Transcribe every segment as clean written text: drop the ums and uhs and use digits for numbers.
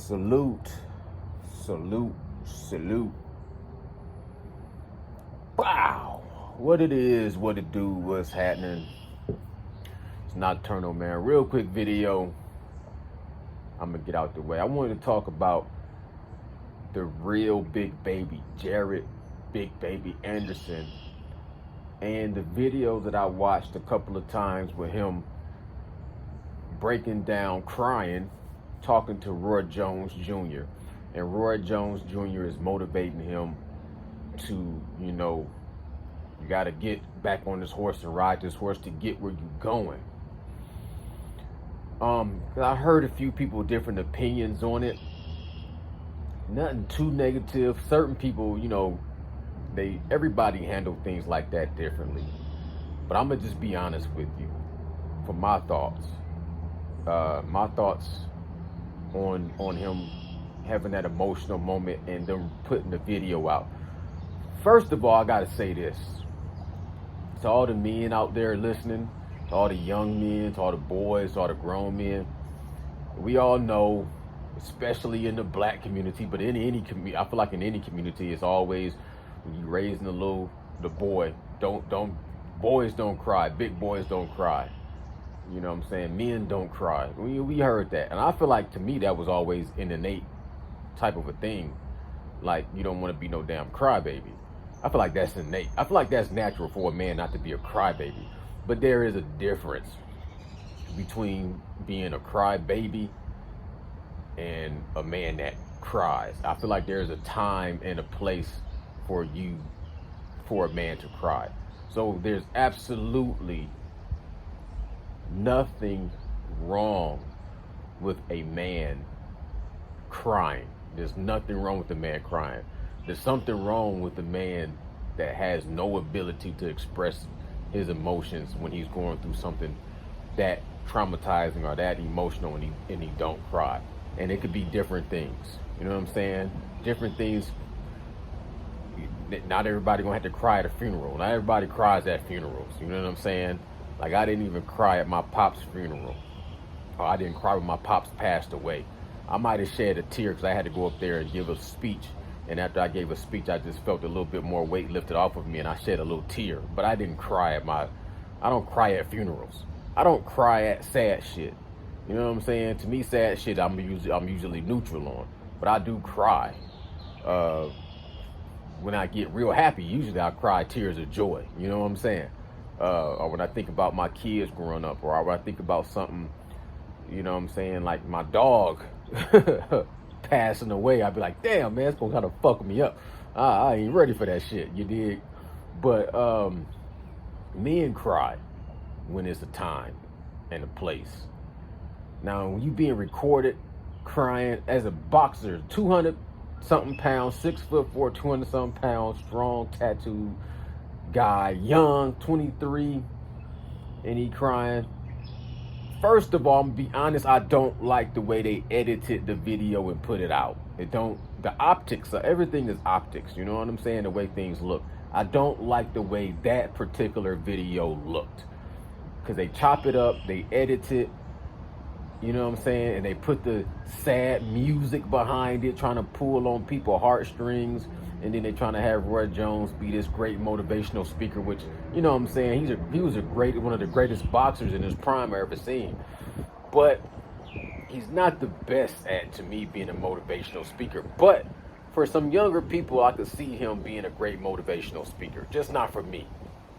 Salute, salute, salute. Wow. What it is, what it do, what's happening. It's Nocturnal, man. Real quick video. I'm going to get out the way. I wanted to talk about the real Big Baby, Jared Big Baby Anderson. And the video that I watched a couple of times with him breaking down, crying, talking to Roy Jones Jr. And Roy Jones Jr. is motivating him to, you got to get back on this horse and ride this horse to get where you're going. I heard a few people different opinions on it. Nothing too negative. Certain people, everybody handle things like that differently. But I'm gonna just be honest with you. For my thoughts on him having that emotional moment and them putting the video out. First of all, I gotta say this to all the men out there listening, to all the young men, to all the boys, to all the grown men. We all know, especially in the black community, but in any community, I feel like in any community, it's always when you raising the boy, boys don't cry, big boys don't cry. You know what I'm saying? Men don't cry. We heard that. And I feel like, to me, that was always an innate type of a thing. Like, you don't want to be no damn crybaby. I feel like that's innate. I feel like that's natural for a man not to be a crybaby. But there is a difference between being a crybaby and a man that cries. I feel like there's a time and a place for a man to cry. So there's absolutely nothing wrong with a man crying. There's nothing wrong with a man crying. There's something wrong with a man that has no ability to express his emotions when he's going through something that traumatizing or that emotional and he don't cry. And it could be different things. You know what I'm saying? Different things. Not everybody gonna have to cry at a funeral. Not everybody cries at funerals. You know what I'm saying? Like, I didn't even cry at my pop's funeral. Or I didn't cry when my pops passed away. I might have shed a tear because I had to go up there and give a speech. And after I gave a speech, I just felt a little bit more weight lifted off of me, and I shed a little tear. But I didn't cry I don't cry at funerals. I don't cry at sad shit. You know what I'm saying? To me, sad shit, I'm usually neutral on. But I do cry. When I get real happy, usually I cry tears of joy. You know what I'm saying? Or when I think about my kids growing up, or when I think about something, you know what I'm saying, like my dog passing away, I'd be like, damn, man, it's gonna kind of fuck me up. I ain't ready for that shit, you dig? But men cry when it's a time and a place. Now, when you being recorded crying as a boxer, 200-something pounds, 6'4", 200-something pounds, strong, tattooed guy, young, 23, and he crying. First of all, I'm gonna be honest, I don't like the way they edited the video and put it out. The optics, everything is optics, you know what I'm saying? The way things look. I don't like the way that particular video looked. Because they chop it up, they edit it, you know what I'm saying? And they put the sad music behind it, trying to pull on people's heartstrings. And then they're trying to have Roy Jones be this great motivational speaker, which, you know what I'm saying, he was one of the greatest boxers in his prime I ever seen. But he's not the best at, to me, being a motivational speaker. But for some younger people, I could see him being a great motivational speaker. Just not for me.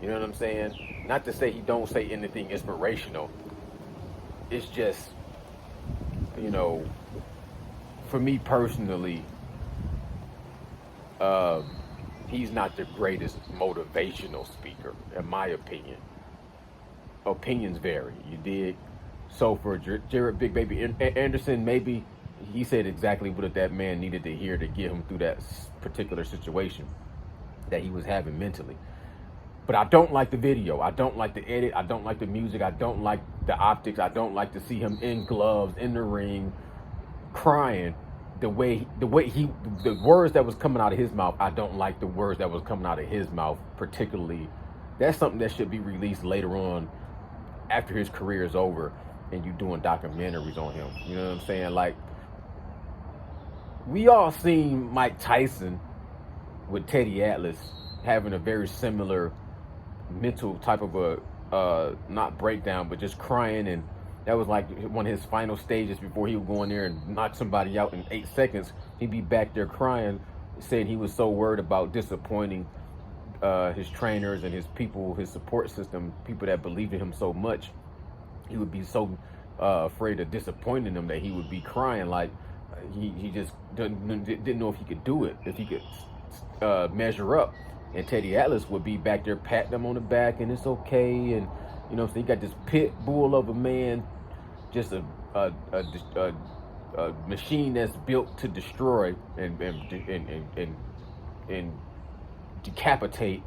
You know what I'm saying? Not to say he don't say anything inspirational. It's just, for me personally, he's not the greatest motivational speaker, in my opinion. Opinions vary, you dig? So for Jared Big Baby Anderson, maybe he said exactly what that man needed to hear to get him through that particular situation that he was having mentally. But I don't like the video. I don't like the edit. I don't like the music. I don't like the optics. I don't like to see him in gloves, in the ring, crying. The words that was coming out of his mouth, I don't like the words that was coming out of his mouth particularly. That's something that should be released later on after his career is over and you doing documentaries on him. You know what I'm saying? Like, we all seen Mike Tyson with Teddy Atlas having a very similar mental type of a not breakdown, but just crying, and that was like one of his final stages before he would go in there and knock somebody out in 8 seconds. He'd be back there crying, saying he was so worried about disappointing his trainers and his people, his support system, people that believed in him so much. He would be so afraid of disappointing them that he would be crying like he just didn't know if he could do it, if he could measure up. And Teddy Atlas would be back there patting him on the back, and it's okay. And you know, so he got this pit bull of a man, just a machine that's built to destroy and decapitate,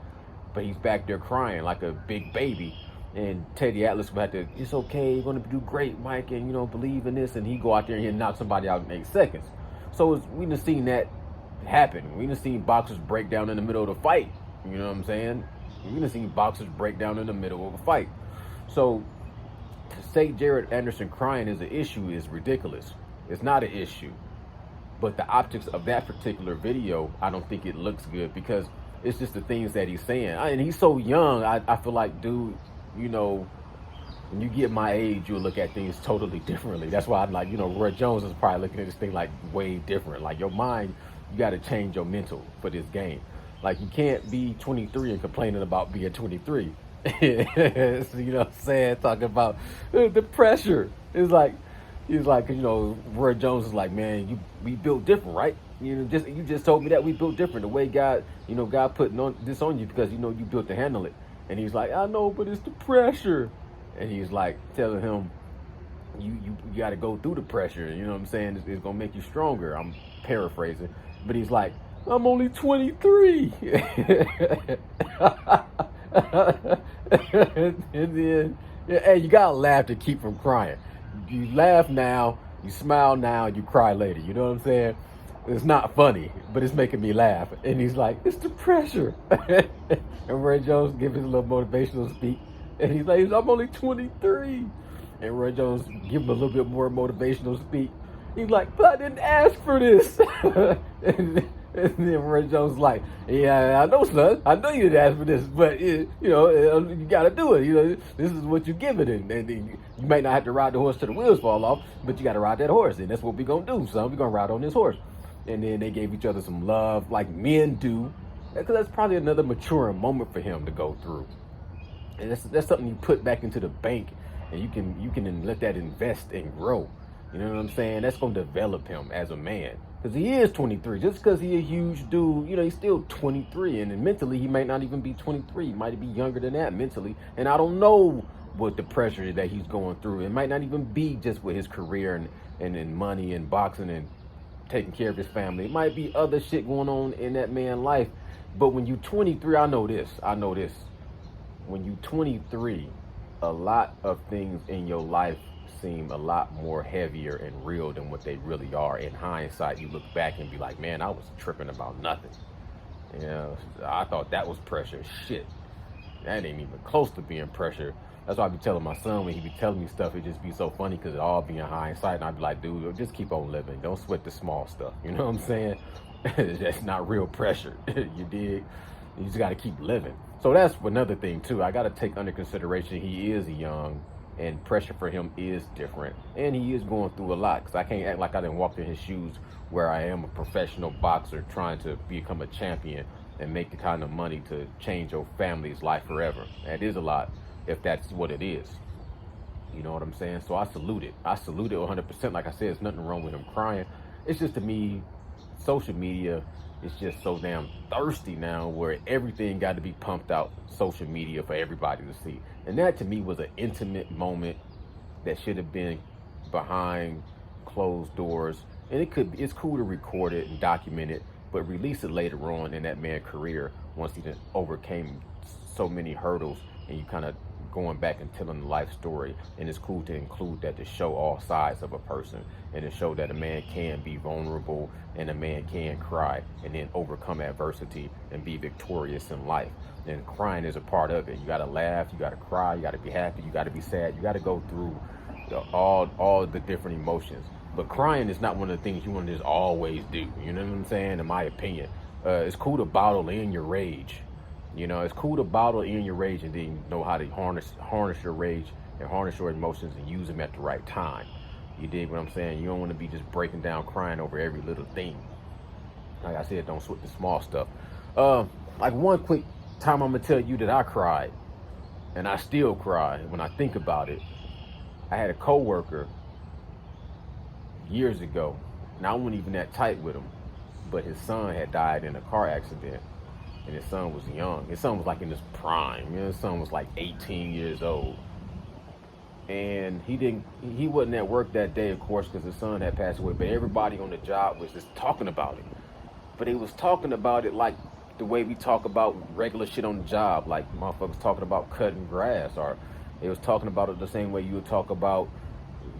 but he's back there crying like a big baby. And Teddy Atlas would have to, it's okay, you're going to do great, Mike, and you know, believe in this. And he go out there and he'll knock somebody out in 8 seconds. So we done seen that happen. We done seen boxers break down in the middle of the fight. You know what I'm saying? We done seen boxers break down in the middle of a fight. So to say Jared Anderson crying is an issue is ridiculous. It's not an issue. But the optics of that particular video, I don't think it looks good, because it's just the things that he's saying. And he's so young, I feel like, dude, you know, when you get my age, you'll look at things totally differently. That's why I'm like, you know, Roy Jones is probably looking at this thing like way different. Like, your mind, you got to change your mental for this game. Like, you can't be 23 and complaining about being 23. So, you know what I'm saying? Talking about the pressure. It's like, he's like, you know, Roy Jones is like, man, we built different, right? You just told me that we built different. The way God putting on this on you because, you know, you built to handle it. And he's like, I know, but it's the pressure. And he's like telling him, you got to go through the pressure. You know what I'm saying? It's going to make you stronger. I'm paraphrasing. But he's like, I'm only 23. And then, hey, you got to laugh to keep from crying. You laugh now, you smile now, you cry later. You know what I'm saying? It's not funny, but it's making me laugh. And he's like, it's the pressure. And Roy Jones gives his little motivational speech. And he's like, I'm only 23. And Roy Jones give him a little bit more motivational speech. He's like, but I didn't ask for this. and then Roy Jones is like, yeah, I know, son. I know you didn't ask for this, but you know, you got to do it. You know, this is what you give it, and you might not have to ride the horse till the wheels fall off, but you got to ride that horse, and that's what we're gonna do, son. We're gonna ride on this horse. And then they gave each other some love, like men do, because that's probably another maturing moment for him to go through. And that's something you put back into the bank, and you can let that invest and grow. You know what I'm saying? That's going to develop him as a man. Because he is 23. Just because he's a huge dude, you know, he's still 23. And then mentally, he might not even be 23. He might be younger than that mentally. And I don't know what the pressure that he's going through. It might not even be just with his career and money and boxing and taking care of his family. It might be other shit going on in that man's life. But when you 23, I know this. When you 23, a lot of things in your life seem a lot more heavier and real than what they really are. In hindsight, you look back and be like, man, I was tripping about nothing. You know, I thought that was pressure. Shit, that ain't even close to being pressure. That's why I be telling my son when he be telling me stuff, it just be so funny because it all be in hindsight. And I be like, dude, just keep on living. Don't sweat the small stuff. You know what I'm saying? That's not real pressure. You dig? You just got to keep living. So that's another thing too. I got to take under consideration he is young. And pressure for him is different. And he is going through a lot. Because I can't act like I didn't walk in his shoes where I am a professional boxer trying to become a champion and make the kind of money to change your family's life forever. That is a lot if that's what it is. You know what I'm saying? So I salute it. I salute it 100%. Like I said, there's nothing wrong with him crying. It's just, to me, social media is just so damn thirsty now where everything got to be pumped out social media for everybody to see. And that to me was an intimate moment that should have been behind closed doors. And it's cool to record it and document it, but release it later on in that man's career once he overcame so many hurdles and you kind of going back and telling the life story. And it's cool to include that to show all sides of a person and to show that a man can be vulnerable and a man can cry and then overcome adversity and be victorious in life. And crying is a part of it. You got to laugh, you got to cry, you got to be happy, you got to be sad, you got to go through all the different emotions. But crying is not one of the things you want to just always do. You know what I'm saying? In my opinion, it's cool to bottle in your rage. You know, it's cool to bottle in your rage and then know how to harness your rage and harness your emotions and use them at the right time. You dig what I'm saying? You don't want to be just breaking down, crying over every little thing. Like I said, don't sweat the small stuff. Like one quick time, I'm gonna tell you that I cried, and I still cry when I think about it. I had a coworker years ago, and I wasn't even that tight with him, but his son had died in a car accident, and his son was young. His son was like in his prime. You know, his son was like 18 years old, and he wasn't at work that day, of course, because his son had passed away. But everybody on the job was just talking about it. But they was talking about it like the way we talk about regular shit on the job, like motherfuckers talking about cutting grass, or they was talking about it the same way you would talk about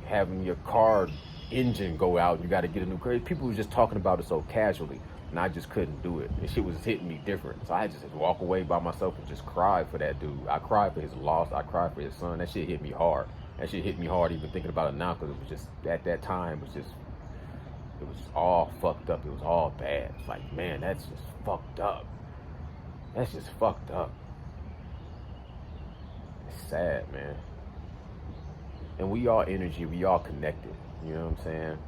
having your car engine go out and you got to get a new car. People was just talking about it so casually, and I just couldn't do it. And shit was hitting me different, so I just had to walk away by myself and just cry for that dude. I cried for his loss. I cried for his son. That shit hit me hard. That shit hit me hard even thinking about it now, because it was just at that time it was all fucked up. It was all bad. It's like, man, that's just fucked up. That's just fucked up. It's sad, man. And we all energy. We all connected. You know what I'm saying?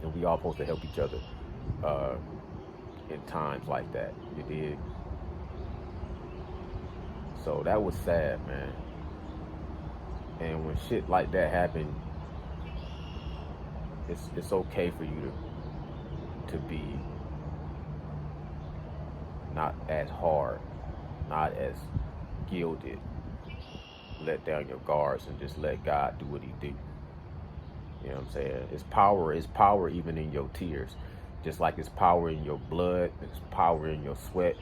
And we all supposed to help each other in times like that. You dig? So that was sad, man. And when shit like that happened, it's okay for you to be not as hard, not as gilded. Let down your guards and just let God do what he do. You know what I'm saying? It's power even in your tears. Just like it's power in your blood, it's power in your sweat,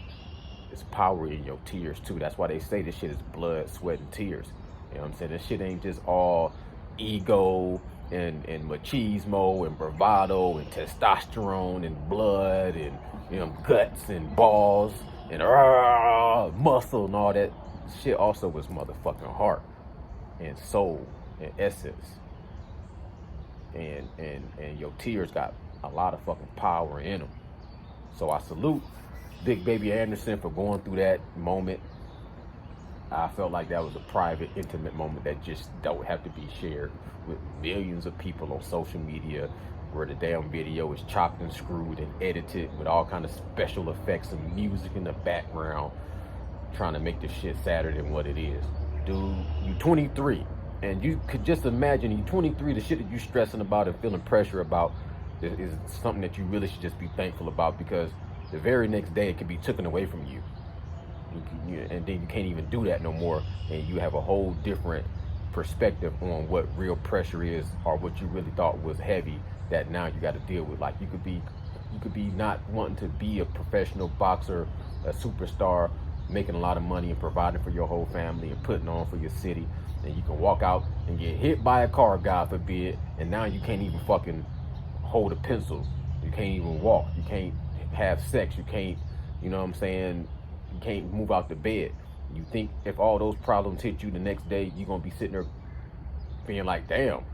it's power in your tears too. That's why they say this shit is blood, sweat, and tears. You know what I'm saying? This shit ain't just all ego and machismo and bravado and testosterone and blood and, you know, guts and balls and muscle and all that. Shit also was motherfucking heart and soul and essence. And your tears got a lot of fucking power in them. So I salute Big Baby Anderson for going through that moment. I felt like that was a private, intimate moment that just don't have to be shared with millions of people on social media, where the damn video is chopped and screwed and edited with all kind of special effects and music in the background, trying to make this shit sadder than what it is. Dude, you 23, and you could just imagine you 23, the shit that you stressing about and feeling pressure about is something that you really should just be thankful about, because the very next day it could be taken away from you. And then you can't even do that no more, and you have a whole different perspective on what real pressure is, or what you really thought was heavy that now you got to deal with. Like you could be not wanting to be a professional boxer, a superstar, making a lot of money and providing for your whole family and putting on for your city, and you can walk out and get hit by a car, God forbid, and now you can't even fucking hold a pencil, you can't even walk, you can't have sex, you can't, you know what I'm saying, you can't move out the bed. You think if all those problems hit you the next day, you're gonna be sitting there being like, damn,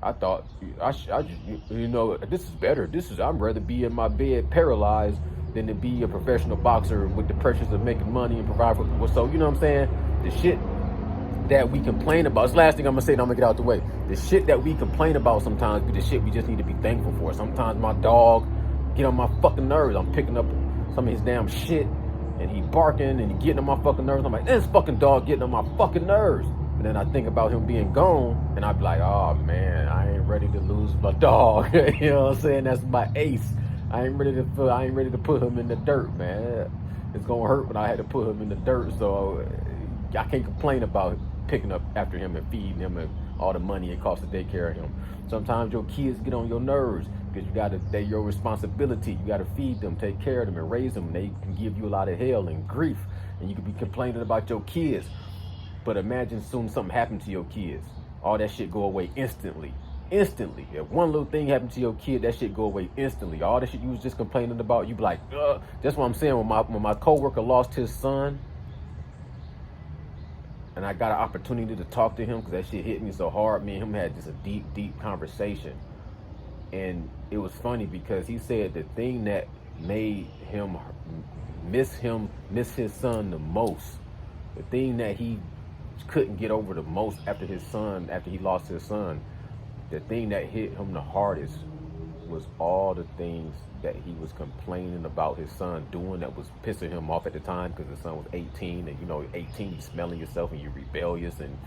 I thought I just, you know, this is better. I'd rather be in my bed paralyzed than to be a professional boxer with the pressures of making money and provide for people. So, you know what I'm saying? The shit that we complain about, it's the last thing I'm gonna say, and I'm gonna get out the way. The shit that we complain about sometimes be the shit we just need to be thankful for. Sometimes my dog get on my fucking nerves. I'm picking up some of his damn shit, and he barking and he getting on my fucking nerves. I'm like, this fucking dog getting on my fucking nerves. And then I think about him being gone, and I be like, oh man, I ain't ready to lose my dog. You know what I'm saying? That's my ace. I ain't ready to put him in the dirt, man. It's gonna hurt when I had to put him in the dirt. So I can't complain about picking up after him and feeding him and all the money it costs to take care of him. Sometimes your kids get on your nerves, because they're your responsibility. You gotta feed them, take care of them, and raise them. They can give you a lot of hell and grief, and you could be complaining about your kids. But imagine soon something happened to your kids. All that shit go away instantly. Instantly. If one little thing happened to your kid, that shit go away instantly. All that shit you was just complaining about, you be like, ugh. That's what I'm saying. When my coworker lost his son, and I got an opportunity to talk to him, because that shit hit me so hard. Me and him had just a deep, deep conversation. And it was funny because he said the thing that made him miss his son the most, the thing that he couldn't get over the most after he lost his son, the thing that hit him the hardest was all the things that he was complaining about his son doing that was pissing him off at the time, because his son was 18, and 18, you smelling yourself and you're rebellious, and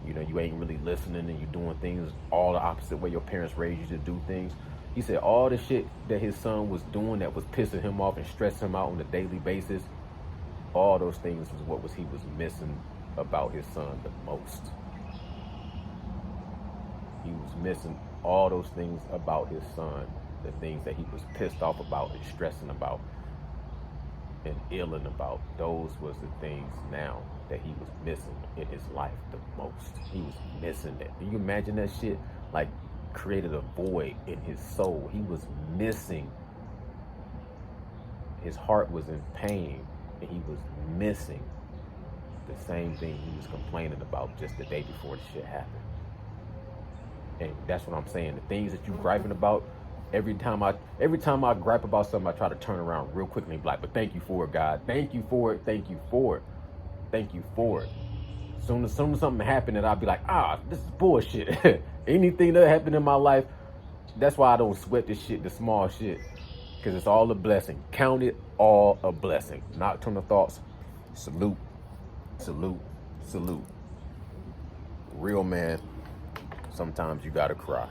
you ain't really listening, and you're doing things all the opposite way your parents raised you to do things. He said all the shit that his son was doing that was pissing him off and stressing him out on a daily basis, all those things was what he was missing about his son the most. He was missing all those things about his son, the things that he was pissed off about and stressing about and illing about. Those was the things now that he was missing in his life the most. He was missing that. Can you imagine that shit? Like, created a void in his soul. He was missing. His heart was in pain, and he was missing the same thing he was complaining about just the day before the shit happened. And that's what I'm saying. The things that you griping about, every time I gripe about something, I try to turn around real quickly and be like, but thank you for it, God. Thank you for it. Thank you for it. Thank you for it. Soon as something happened, and I'll be like, this is bullshit. Anything that happened in my life, that's why I don't sweat this shit, the small shit, because it's all a blessing. Count it all a blessing. Nocturnal Thoughts. Salute, salute, salute. Real man, sometimes you gotta cry.